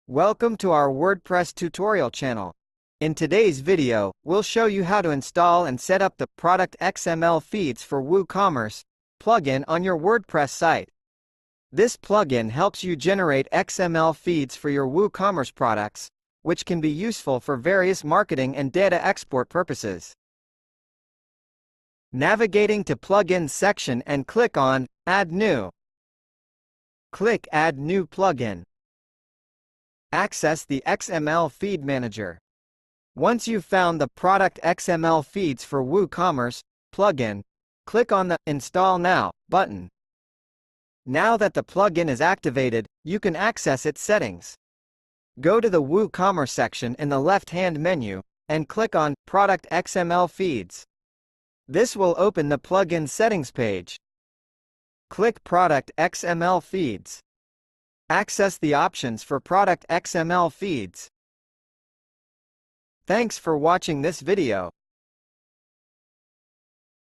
Welcome to our WordPress tutorial channel. In today's video, we'll show you how to install and set up the Product XML feeds for WooCommerce plugin on your WordPress site. This plugin helps you generate XML feeds for your WooCommerce products, which can be useful for various marketing and data export purposes. Navigating to Plugins section and click on Add New. Click Add New Plugin. Access the XML Feed Manager. Once you've found the Product XML Feeds for WooCommerce plugin, click on the Install Now button. Now that the plugin is activated, you can access its settings. Go to the WooCommerce section in the left-hand menu, and click on Product XML Feeds. This will open the plugin settings page. Click Product XML Feeds. Access the options for Product XML Feeds. Thanks for watching this video.